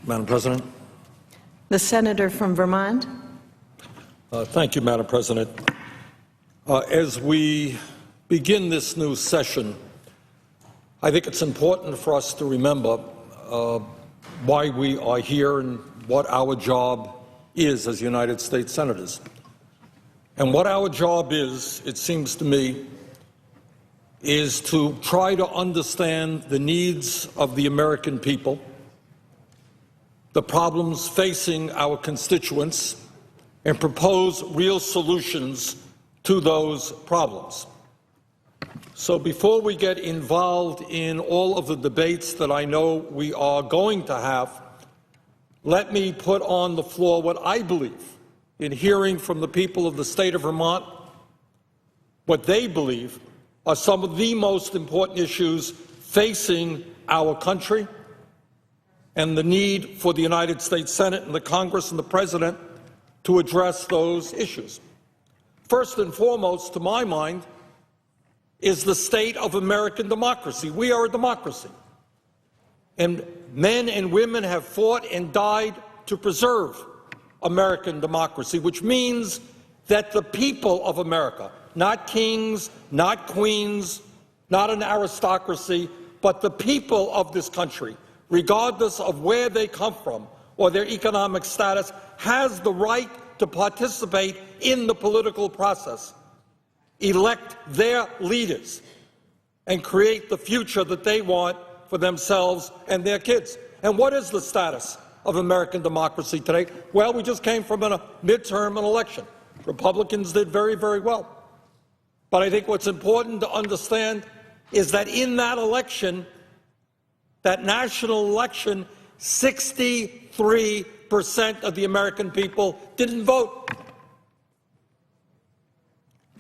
Madam President. The senator from Vermont. Thank you, Madam President. As we begin this new session, I think it's important for us to remember why we are here and what our job is as United States Senators. And what our job is, it seems to me, is to try to understand the needs of the American people, the problems facing our constituents, and propose real solutions to those problems. So before we get involved in all of the debates that I know we are going to have, let me put on the floor what I believe in hearing from the people of the state of Vermont, what they believe are some of the most important issues facing our country and the need for the United States Senate and the Congress and the President to address those issues. First and foremost, to my mind, is the state of American democracy. We are a democracy, and men and women have fought and died to preserve American democracy, which means that the people of America, not kings, not queens, not an aristocracy, but the people of this country, regardless of where they come from or their economic status, has the right to participate in the political process, elect their leaders, and create the future that they want for themselves and their kids. And what is the status of American democracy today? Well, we just came from a midterm election. Republicans did very, very well. But I think what's important to understand is that in that election, that national election, 63% of the American people didn't vote.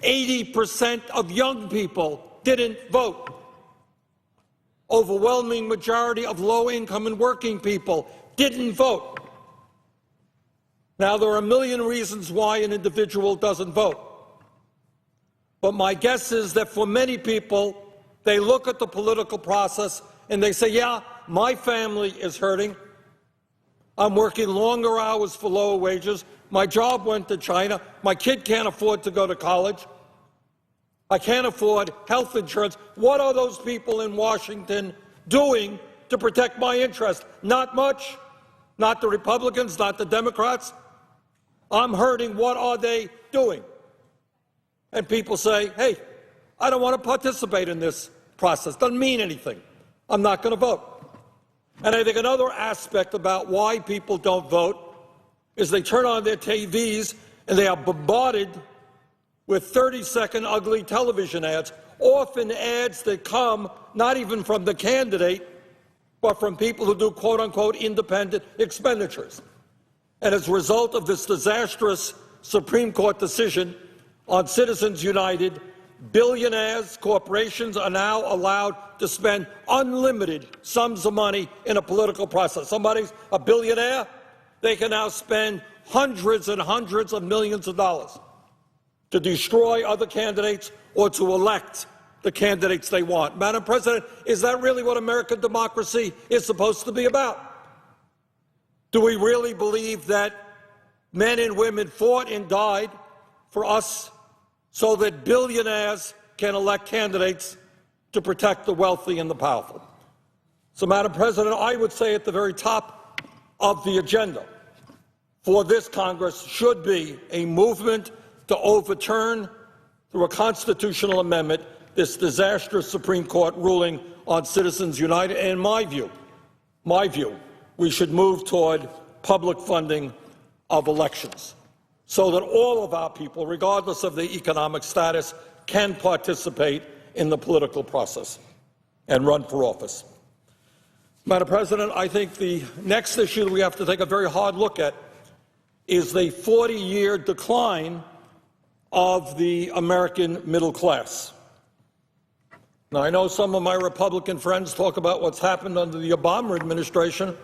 80% of young people didn't vote. Overwhelming majority of low-income and working people didn't vote. Now, there are a million reasons why an individual doesn't vote. But my guess is that for many people, they look at the political process and they say, yeah, my family is hurting. I'm working longer hours for lower wages. My job went to China. My kid can't afford to go to college. I can't afford health insurance. What are those people in Washington doing to protect my interest? Not much. Not the Republicans, not the Democrats. I'm hurting. What are they doing? And people say, hey, I don't want to participate in this process. Doesn't mean anything. I'm not going to vote. And I think another aspect about why people don't vote is they turn on their TVs and they are bombarded with 30-second ugly television ads, often ads that come not even from the candidate, but from people who do quote-unquote independent expenditures. And as a result of this disastrous Supreme Court decision on Citizens United, billionaires, corporations are now allowed to spend unlimited sums of money in a political process. Somebody's a billionaire, they can now spend hundreds and hundreds of millions of dollars to destroy other candidates or to elect the candidates they want. Madam President, is that really what American democracy is supposed to be about? Do we really believe that men and women fought and died for us so that billionaires can elect candidates to protect the wealthy and the powerful? So, Madam President, I would say at the very top of the agenda for this Congress should be a movement to overturn, through a constitutional amendment, this disastrous Supreme Court ruling on Citizens United. And in my view, we should move toward public funding of elections so that all of our people, regardless of their economic status, can participate in the political process and run for office. Madam President, I think the next issue that we have to take a very hard look at is the 40-year decline of the American middle class. Now, I know some of my Republican friends talk about what's happened under the Obama administration,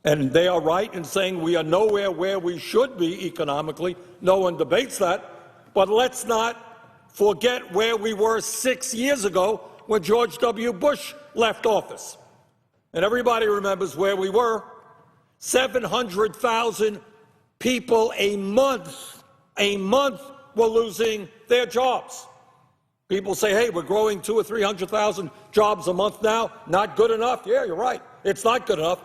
and they are right in saying we are nowhere where we should be economically. No one debates that. But let's not forget where we were 6 years ago when George W. Bush left office. And everybody remembers where we were. 700,000 people a month were losing their jobs. People say, hey, we're growing 200,000 or 300,000 jobs a month now. Not good enough? Yeah, you're right. It's not good enough.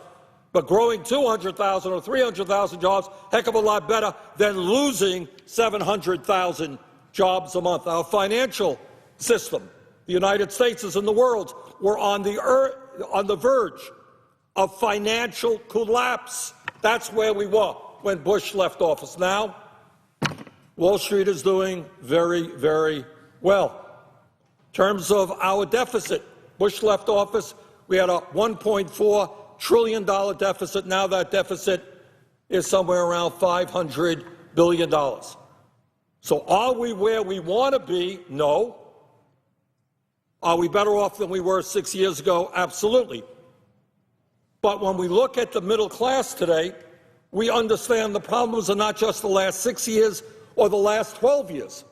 But growing 200,000 or 300,000 jobs, heck of a lot better than losing 700,000 jobs a month. Our financial system, the United States is in the world, we're on the verge of financial collapse. That's where we were when Bush left office. Now, Wall Street is doing very, very well. In terms of our deficit, Bush left office, we had a $1.4 trillion deficit. Now that deficit is somewhere around $500 billion. So are we where we want to be? No. Are we better off than we were 6 years ago? Absolutely. But when we look at the middle class today, we understand the problems are not just the last 6 years or the last 12 years.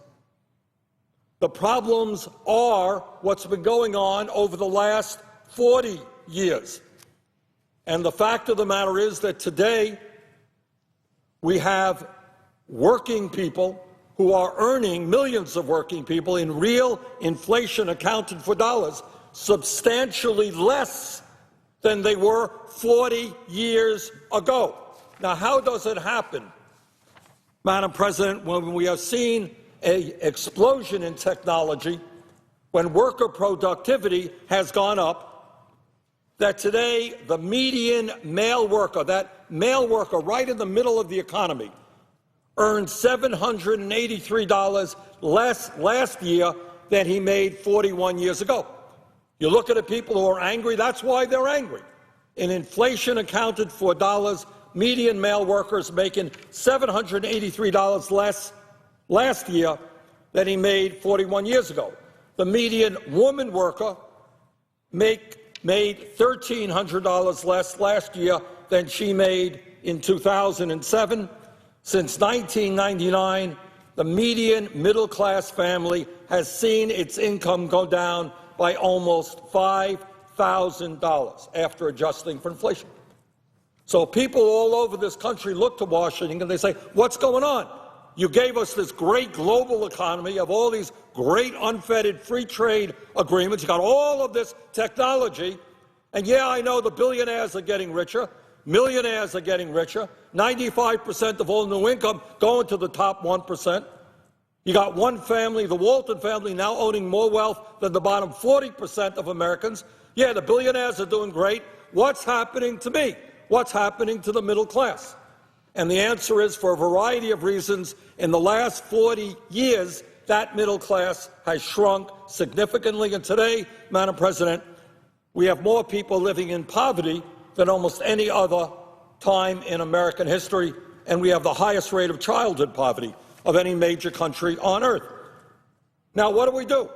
The problems are what's been going on over the last 40 years. And the fact of the matter is that today we have working people who are earning, millions of working people, in real inflation accounted for dollars, substantially less than they were 40 years ago. Now, how does it happen, Madam President, when we have seen an explosion in technology, when worker productivity has gone up, that today the median male worker, that male worker right in the middle of the economy, earned $783 less last year than he made 41 years ago. You look at the people who are angry, that's why they're angry. In inflation accounted for dollars, median male workers making $783 less last year than he made 41 years ago. The median woman worker made $1,300 less last year than she made in 2007. Since 1999, the median middle-class family has seen its income go down by almost $5,000 after adjusting for inflation. So people all over this country look to Washington and they say, what's going on? You gave us this great global economy of all these great unfettered free trade agreements. You got all of this technology. And yeah, I know the billionaires are getting richer. Millionaires are getting richer. 95% of all new income going to the top 1%. You got one family, the Walton family, now owning more wealth than the bottom 40% of Americans. Yeah, the billionaires are doing great. What's happening to me? What's happening to the middle class? And the answer is, for a variety of reasons, in the last 40 years, that middle class has shrunk significantly. And today, Madam President, we have more people living in poverty than almost any other time in American history, and we have the highest rate of childhood poverty of any major country on earth. Now, what do we do?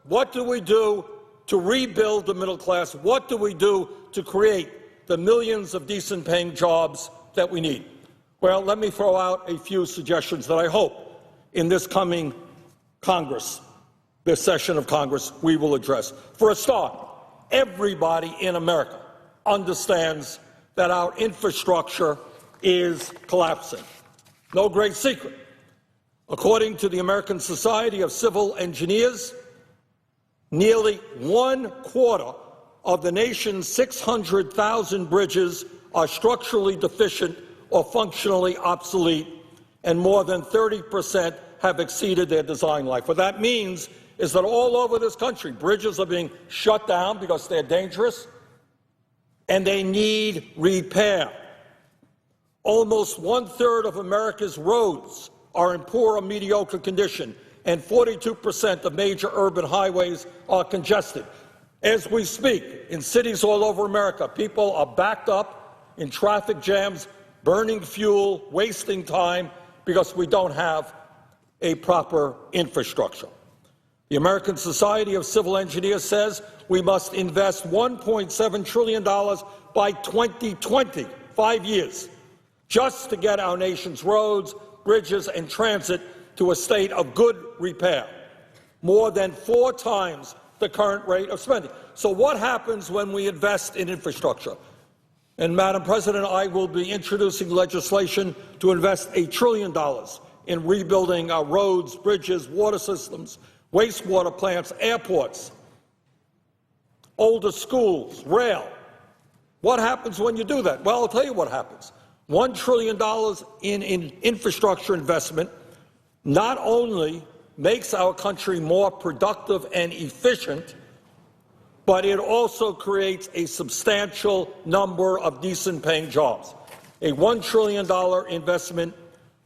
What do we do to rebuild the middle class? What do we do to create the millions of decent-paying jobs that we need? Well, let me throw out a few suggestions that I hope in this coming Congress, this session of Congress, we will address. For a start, everybody in America understands that our infrastructure is collapsing. No great secret. According to the American Society of Civil Engineers, nearly 1/4 of the nation's 600,000 bridges are structurally deficient or functionally obsolete, and more than 30% have exceeded their design life. What that means is that all over this country, bridges are being shut down because they're dangerous, and they need repair. Almost 1/3 of America's roads are in poor or mediocre condition, and 42% of major urban highways are congested. As we speak, in cities all over America, people are backed up in traffic jams, burning fuel, wasting time, because we don't have a proper infrastructure. The American Society of Civil Engineers says we must invest $1.7 trillion by 2020, 5 years, just to get our nation's roads, bridges, and transit to a state of good repair, more than 4 times the current rate of spending. So what happens when we invest in infrastructure? And, Madam President, I will be introducing legislation to invest $1 trillion in rebuilding our roads, bridges, water systems, wastewater plants, airports, older schools, rail. What happens when you do that? Well, I'll tell you what happens. $1 trillion in infrastructure investment not only makes our country more productive and efficient, but it also creates a substantial number of decent-paying jobs. A $1 trillion investment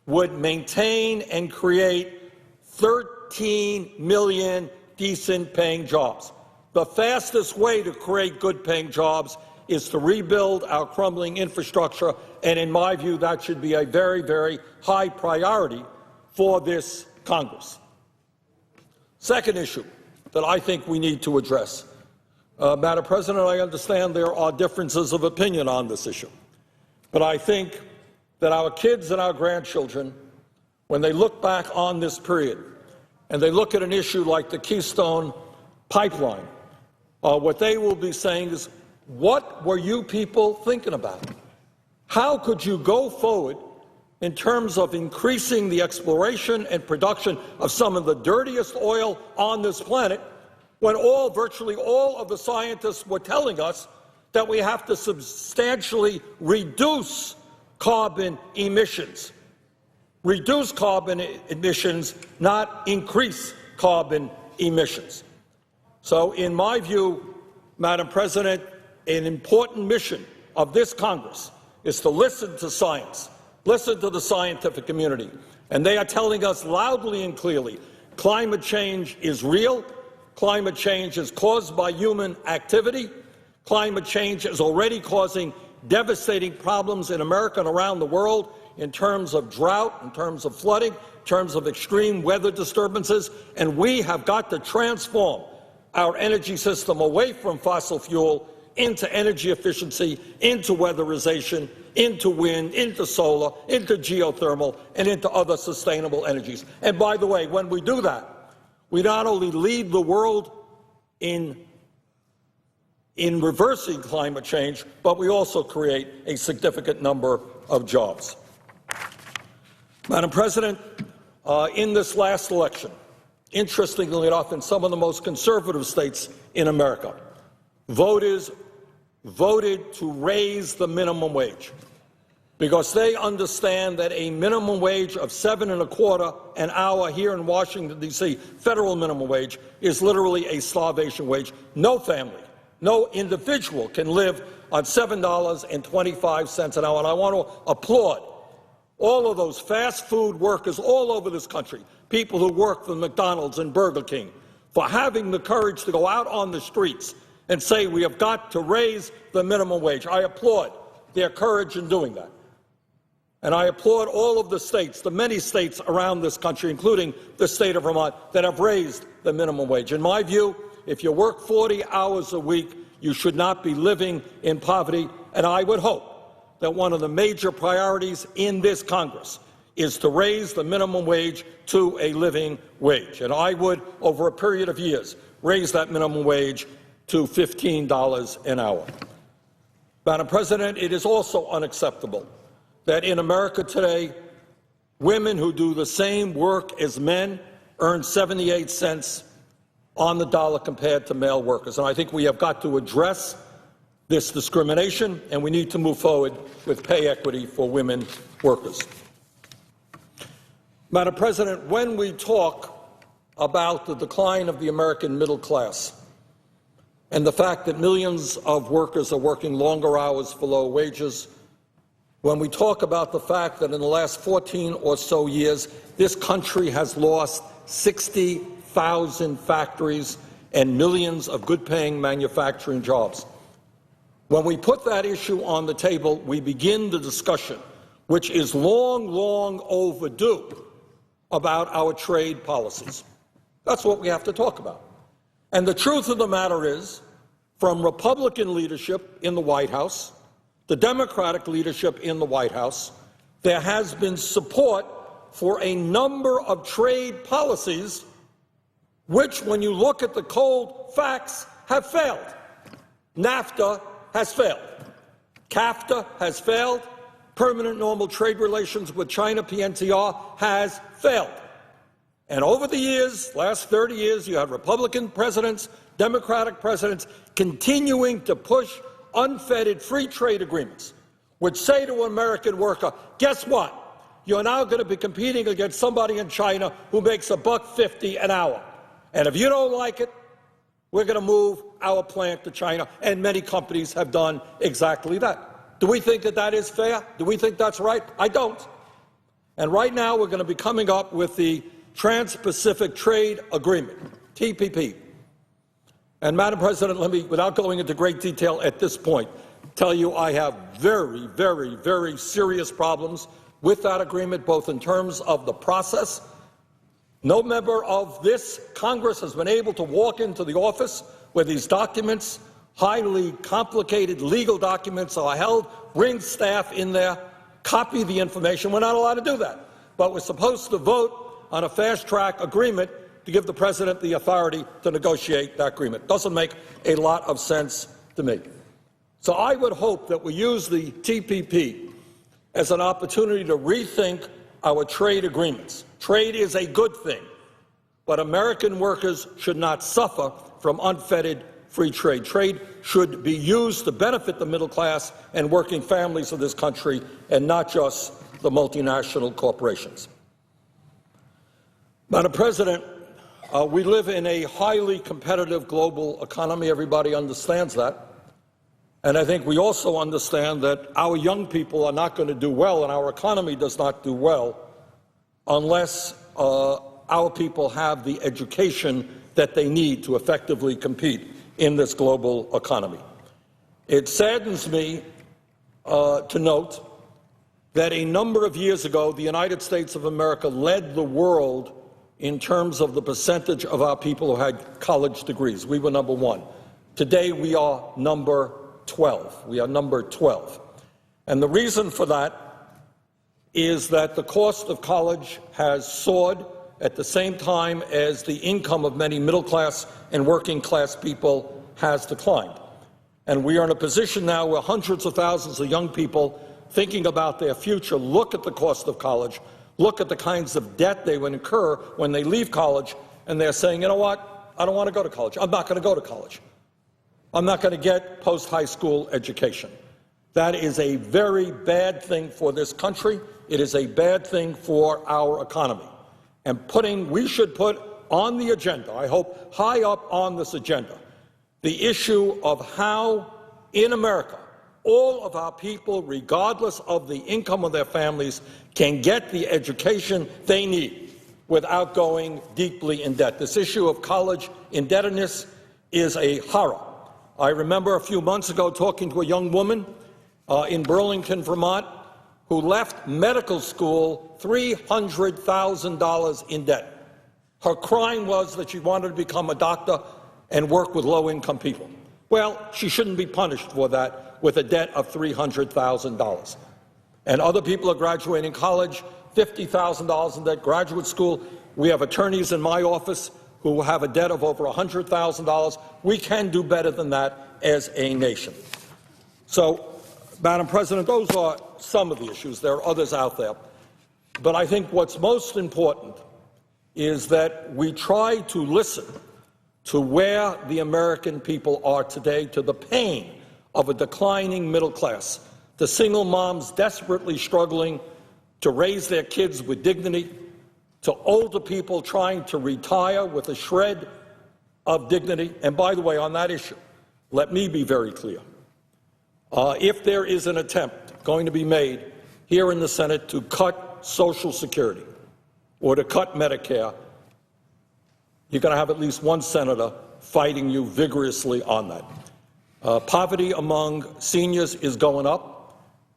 would maintain and create 13 million decent-paying jobs. The fastest way to create good-paying jobs is to rebuild our crumbling infrastructure, and in my view, that should be a very, very high priority for this Congress. Second issue that I think we need to address. Madam President, I understand there are differences of opinion on this issue, but I think that our kids and our grandchildren, when they look back on this period and they look at an issue like the Keystone Pipeline, what they will be saying is, what were you people thinking about? How could you go forward in terms of increasing the exploration and production of some of the dirtiest oil on this planet when virtually all of the scientists were telling us that we have to substantially reduce carbon emissions? Reduce carbon emissions, not increase carbon emissions. So in my view, Madam President, an important mission of this Congress is to listen to science, listen to the scientific community, and they are telling us loudly and clearly climate change is real. Climate change is caused by human activity. Climate change is already causing devastating problems in America and around the world in terms of drought, in terms of flooding, in terms of extreme weather disturbances, and we have got to transform our energy system away from fossil fuel into energy efficiency, into weatherization, into wind, into solar, into geothermal, and into other sustainable energies. And by the way, when we do that, we not only lead the world in reversing climate change, but we also create a significant number of jobs. Madam President, in this last election, interestingly enough, in some of the most conservative states in America, voters voted to raise the minimum wage because they understand that a minimum wage of $7.25 an hour here in Washington, D.C., federal minimum wage, is literally a starvation wage. No family, no individual can live on $7.25 an hour. And I want to applaud all of those fast food workers all over this country, people who work for McDonald's and Burger King, for having the courage to go out on the streets and say we have got to raise the minimum wage. I applaud their courage in doing that. And I applaud all of the states, the many states around this country, including the state of Vermont, that have raised the minimum wage. In my view, if you work 40 hours a week, you should not be living in poverty. And I would hope that one of the major priorities in this Congress is to raise the minimum wage to a living wage. And I would, over a period of years, raise that minimum wage to $15 an hour. Madam President, it is also unacceptable that in America today, women who do the same work as men earn 78 cents on the dollar compared to male workers. And I think we have got to address this discrimination, and we need to move forward with pay equity for women workers. Madam President, when we talk about the decline of the American middle class and the fact that millions of workers are working longer hours for low wages, when we talk about the fact that in the last 14 or so years, this country has lost 60,000 factories and millions of good-paying manufacturing jobs, when we put that issue on the table, we begin the discussion, which is long, long overdue, about our trade policies. That's what we have to talk about. And the truth of the matter is, from Republican leadership in the White House, the Democratic leadership in the White House, there has been support for a number of trade policies which, when you look at the cold facts, have failed. NAFTA has failed. CAFTA has failed. Permanent normal trade relations with China, PNTR, has failed. And over the years, last 30 years, you had Republican presidents, Democratic presidents continuing to push unfettered free trade agreements, which say to an American worker, guess what? You're now going to be competing against somebody in China who makes $1.50 an hour. And if you don't like it, we're going to move our plant to China. And many companies have done exactly that. Do we think that that is fair? Do we think that's right? I don't. And right now we're going to be coming up with the Trans-Pacific Trade Agreement, TPP. And, Madam President, let me, without going into great detail at this point, tell you I have very, very, very serious problems with that agreement, both in terms of the process. No member of this Congress has been able to walk into the office where these documents, highly complicated legal documents, are held, bring staff in there, copy the information. We're not allowed to do that. But we're supposed to vote on a fast-track agreement to give the President the authority to negotiate that agreement. Doesn't make a lot of sense to me. So I would hope that we use the TPP as an opportunity to rethink our trade agreements. Trade is a good thing, but American workers should not suffer from unfettered free trade. Trade should be used to benefit the middle class and working families of this country, and not just the multinational corporations. Madam President, we live in a highly competitive global economy. Everybody understands that. And I think we also understand that our young people are not going to do well, and our economy does not do well unless our people have the education that they need to effectively compete in this global economy. It saddens me to note that a number of years ago, the United States of America led the world in terms of the percentage of our people who had college degrees. We were number 1. Today, we are number 12. We are number 12. And the reason for that is that the cost of college has soared at the same time as the income of many middle-class and working-class people has declined. And we are in a position now where hundreds of thousands of young people thinking about their future look at the cost of college, look at the kinds of debt they would incur when they leave college, and they're saying, you know what, I don't want to go to college. I'm not going to go to college. I'm not going to get post-high school education. That is a very bad thing for this country. It is a bad thing for our economy. And we should put on the agenda, I hope high up on this agenda, the issue of how in America all of our people, regardless of the income of their families, can get the education they need without going deeply in debt. This issue of college indebtedness is a horror. I remember a few months ago talking to a young woman in Burlington, Vermont, who left medical school $300,000 in debt. Her crime was that she wanted to become a doctor and work with low-income people. Well, she shouldn't be punished for that with a debt of $300,000. And other people are graduating college, $50,000 in debt, graduate school. We have attorneys in my office who have a debt of over $100,000. We can do better than that as a nation. So, Madam President, those are some of the issues. There are others out there. But I think what's most important is that we try to listen to where the American people are today, to the pain of a declining middle class, to single moms desperately struggling to raise their kids with dignity, to older people trying to retire with a shred of dignity. And by the way, on that issue, let me be very clear. If there is an attempt going to be made here in the Senate to cut Social Security or to cut Medicare, you're going to have at least one senator fighting you vigorously on that. Poverty among seniors is going up.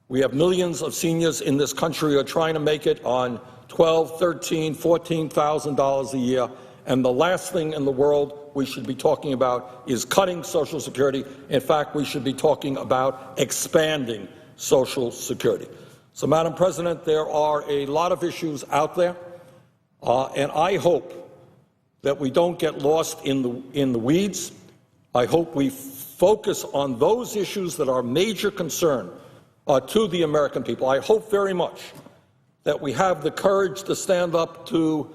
We have millions of seniors in this country who are trying to make it on $12,000, $13,000, $14,000 a year, and the last thing in the world we should be talking about is cutting Social Security. In fact, we should be talking about expanding Social Security. So, Madam President, there are a lot of issues out there, and I hope that we don't get lost in the weeds, I hope we focus on those issues that are major concern to the American people. I hope very much that we have the courage to stand up to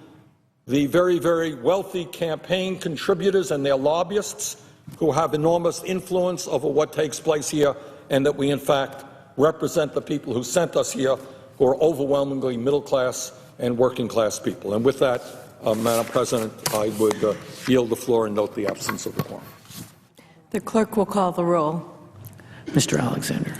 the very, very wealthy campaign contributors and their lobbyists who have enormous influence over what takes place here, and that we, in fact, represent the people who sent us here, who are overwhelmingly middle-class and working-class people. And with that, Madam President, I would yield the floor and note the absence of the quorum. The clerk will call the roll. Mr. Alexander.